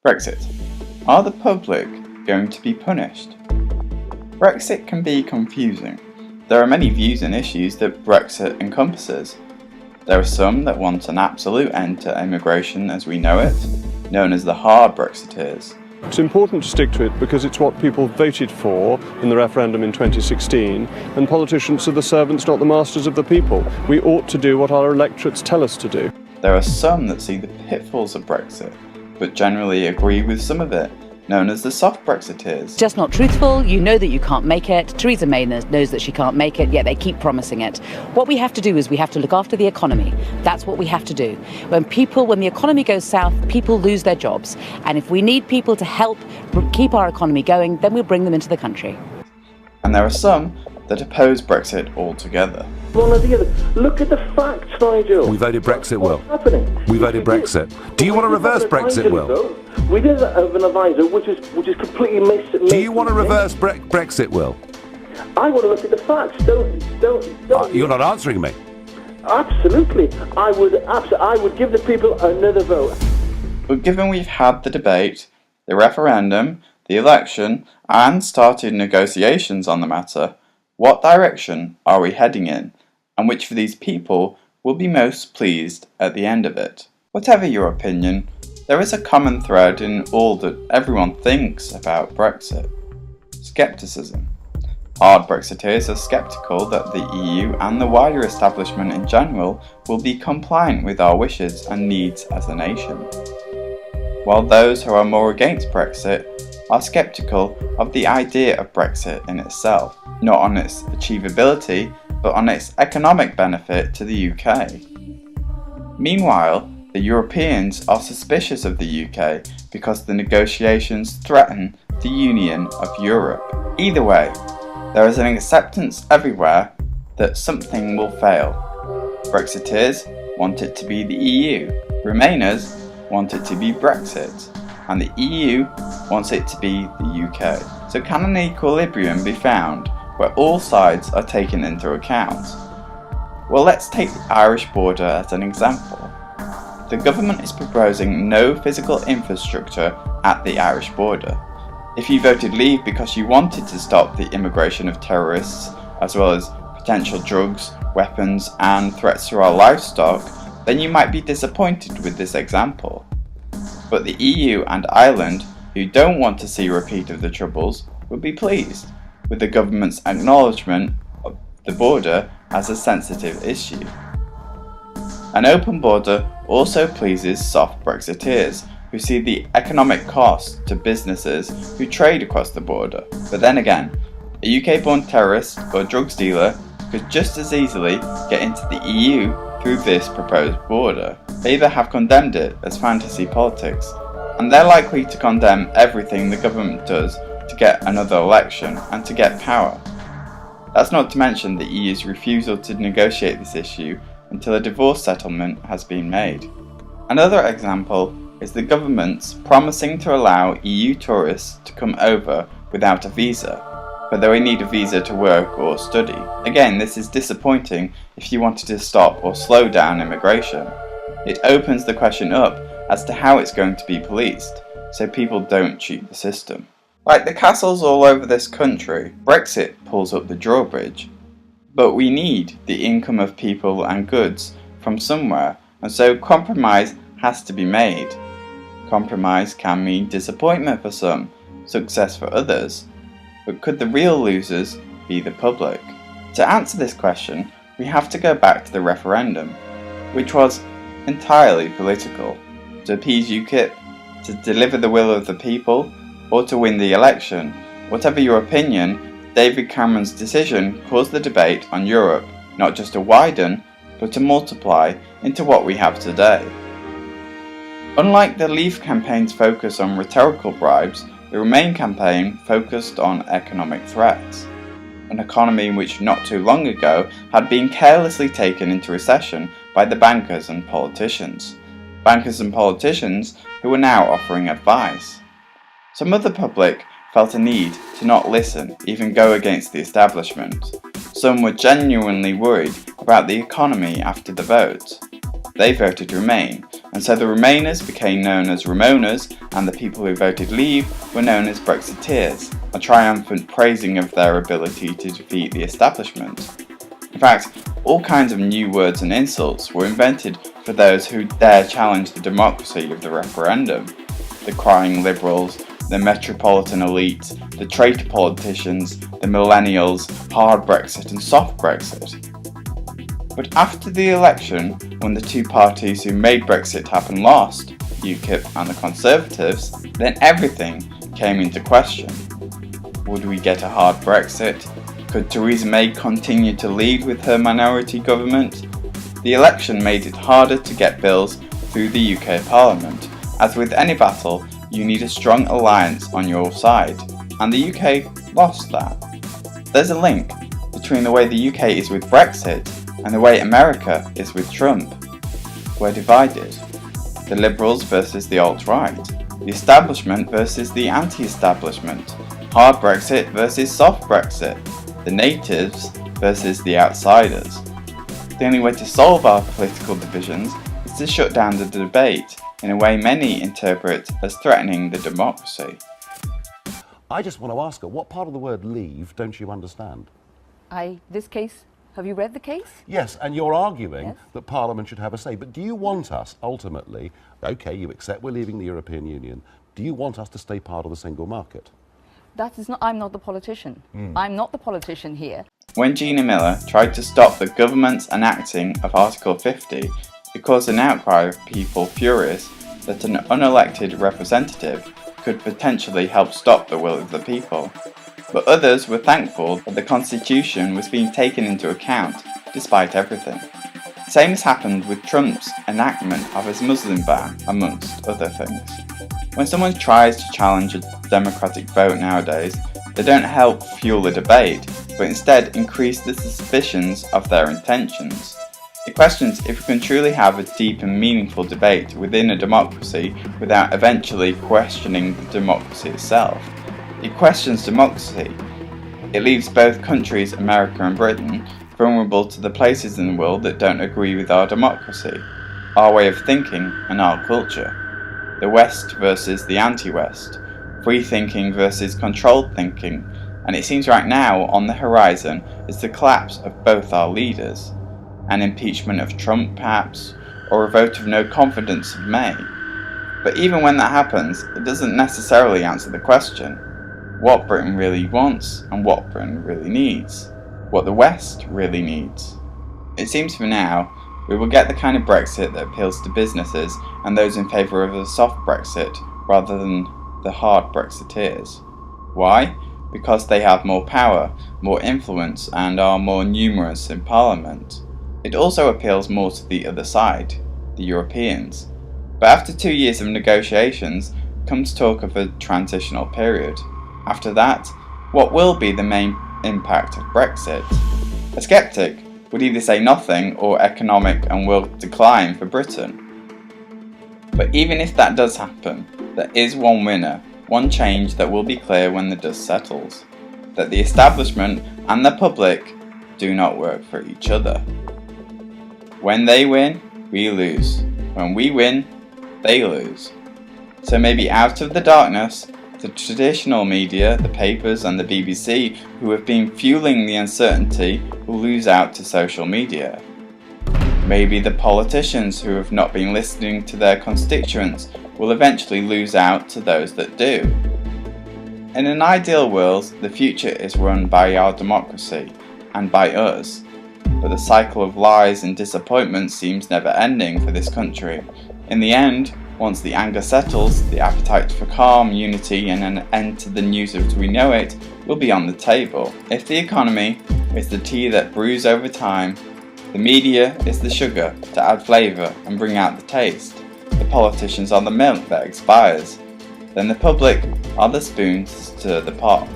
Brexit. Are the public going to be punished? Brexit can be confusing. There are many views and issues that Brexit encompasses. There are some that want an absolute end to immigration as we know it, known as the hard Brexiteers. It's important to stick to it because it's what people voted for in the referendum in 2016, and politicians are the servants, not the masters of the people. We ought to do what our electorates tell us to do. There are some that see the pitfalls of Brexit, but generally agree with some of it, known as the soft Brexiteers. Just not truthful, you know that you can't make it. Theresa May knows that she can't make it, yet they keep promising it. What we have to do is we have to look after the economy. That's what we have to do. When the economy goes south, people lose their jobs. And if we need people to help keep our economy going, then we'll bring them into the country. And there are some that oppose Brexit altogether. One or the other. Look at the facts, Nigel. We voted Brexit, Will. What's happening? We voted Brexit. Do you want to reverse Brexit, Will? We did have an advisor which is completely missed. Do you want to reverse Brexit, Will? I want to look at the facts. Don't. You're not answering me. Absolutely. I would give the people another vote. But given we've had the debate, the referendum, the election, and started negotiations on the matter, what direction are we heading in, and which of these people will be most pleased at the end of it? Whatever your opinion, there is a common thread in all that everyone thinks about Brexit: scepticism. Hard Brexiteers are sceptical that the EU and the wider establishment in general will be compliant with our wishes and needs as a nation, while those who are more against Brexit are sceptical of the idea of Brexit in itself, not on its achievability, but on its economic benefit to the UK. Meanwhile, the Europeans are suspicious of the UK because the negotiations threaten the Union of Europe. Either way, there is an acceptance everywhere that something will fail. Brexiteers want it to be the EU, Remainers want it to be Brexit, and the EU wants it to be the UK. So can an equilibrium be found where all sides are taken into account? Well, let's take the Irish border as an example. The government is proposing no physical infrastructure at the Irish border. If you voted Leave because you wanted to stop the immigration of terrorists, as well as potential drugs, weapons, and threats to our livestock, then you might be disappointed with this example. But the EU and Ireland, who don't want to see a repeat of the Troubles, would be pleased with the government's acknowledgement of the border as a sensitive issue. An open border also pleases soft Brexiteers, who see the economic cost to businesses who trade across the border. But then again, a UK-born terrorist or drugs dealer could just as easily get into the EU through this proposed border. They either have condemned it as fantasy politics, and they're likely to condemn everything the government does to get another election and to get power. That's not to mention the EU's refusal to negotiate this issue until a divorce settlement has been made. Another example is the government's promising to allow EU tourists to come over without a visa, but they will need a visa to work or study. Again, this is disappointing if you wanted to stop or slow down immigration. It opens the question up as to how it's going to be policed, so people don't cheat the system. Like the castles all over this country, Brexit pulls up the drawbridge. But we need the income of people and goods from somewhere, and so compromise has to be made. Compromise can mean disappointment for some, success for others, but could the real losers be the public? To answer this question, we have to go back to the referendum, which was entirely political. To appease UKIP, to deliver the will of the people, or to win the election. Whatever your opinion, David Cameron's decision caused the debate on Europe not just to widen, but to multiply into what we have today. Unlike the Leave campaign's focus on rhetorical bribes, the Remain campaign focused on economic threats. An economy which not too long ago had been carelessly taken into recession by the bankers and politicians. Bankers and politicians who are now offering advice. Some of the public felt a need to not listen, even go against the establishment. Some were genuinely worried about the economy after the vote. They voted Remain, and so the Remainers became known as Remoaners, and the people who voted Leave were known as Brexiteers, a triumphant praising of their ability to defeat the establishment. In fact, all kinds of new words and insults were invented for those who dare challenge the democracy of the referendum. The crying liberals, the metropolitan elite, the traitor politicians, the millennials, hard Brexit and soft Brexit. But after the election, when the two parties who made Brexit happen lost, UKIP and the Conservatives, then everything came into question. Would we get a hard Brexit? Could Theresa May continue to lead with her minority government? The election made it harder to get bills through the UK Parliament. As with any battle, you need a strong alliance on your side, and the UK lost that. There's a link between the way the UK is with Brexit and the way America is with Trump. We're divided. The Liberals versus the alt-right, the establishment versus the anti-establishment, hard Brexit versus soft Brexit, the natives versus the outsiders. The only way to solve our political divisions is to shut down the debate in a way many interpret as threatening the democracy. I just want to ask her, what part of the word leave don't you understand? This case, have you read the case? Yes, and you're arguing Yes. that Parliament should have a say, but do you want us, ultimately, OK, you accept we're leaving the European Union, do you want us to stay part of the single market? That is not, I'm not the politician. I'm not the politician here. When Gina Miller tried to stop the government's enacting of Article 50, it caused an outcry of people furious that an unelected representative could potentially help stop the will of the people. But others were thankful that the Constitution was being taken into account, despite everything. The same has happened with Trump's enactment of his Muslim ban, amongst other things. When someone tries to challenge a democratic vote nowadays, they don't help fuel the debate, but instead increase the suspicions of their intentions. It questions if we can truly have a deep and meaningful debate within a democracy without eventually questioning the democracy itself. It questions democracy. It leaves both countries, America and Britain, vulnerable to the places in the world that don't agree with our democracy, our way of thinking and our culture. The West versus the anti-West, free thinking versus controlled thinking, and it seems right now on the horizon is the collapse of both our leaders. An impeachment of Trump perhaps, or a vote of no confidence of May. But even when that happens, it doesn't necessarily answer the question what Britain really wants and what Britain really needs, what the West really needs. It seems for now we will get the kind of Brexit that appeals to businesses and those in favour of a soft Brexit rather than the hard Brexiteers. Why? Because they have more power, more influence and are more numerous in Parliament. It also appeals more to the other side, the Europeans. But after 2 years of negotiations comes talk of a transitional period. After that, what will be the main impact of Brexit? A sceptic would either say nothing or economic and world decline for Britain. But even if that does happen, there is one winner, one change that will be clear when the dust settles. That the establishment and the public do not work for each other. When they win, we lose. When we win, they lose. So maybe out of the darkness, the traditional media, the papers and the BBC, who have been fueling the uncertainty, will lose out to social media. Maybe the politicians who have not been listening to their constituents will eventually lose out to those that do. In an ideal world, the future is run by our democracy, and by us. But the cycle of lies and disappointment seems never ending for this country. In the end, once the anger settles, the appetite for calm, unity and an end to the news as we know it will be on the table. If the economy is the tea that brews over time, the media is the sugar to add flavour and bring out the taste, the politicians are the milk that expires, then the public are the spoons to stir the pot.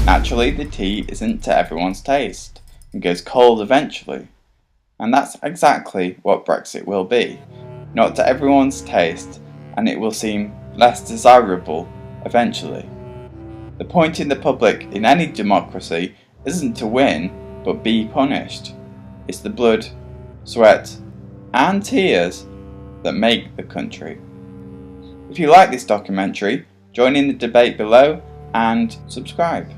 Naturally, the tea isn't to everyone's taste and goes cold eventually. And that's exactly what Brexit will be. Not to everyone's taste, and it will seem less desirable eventually. The point in the public in any democracy isn't to win, but be punished. It's the blood, sweat, and tears that make the country. If you like this documentary, join in the debate below and subscribe.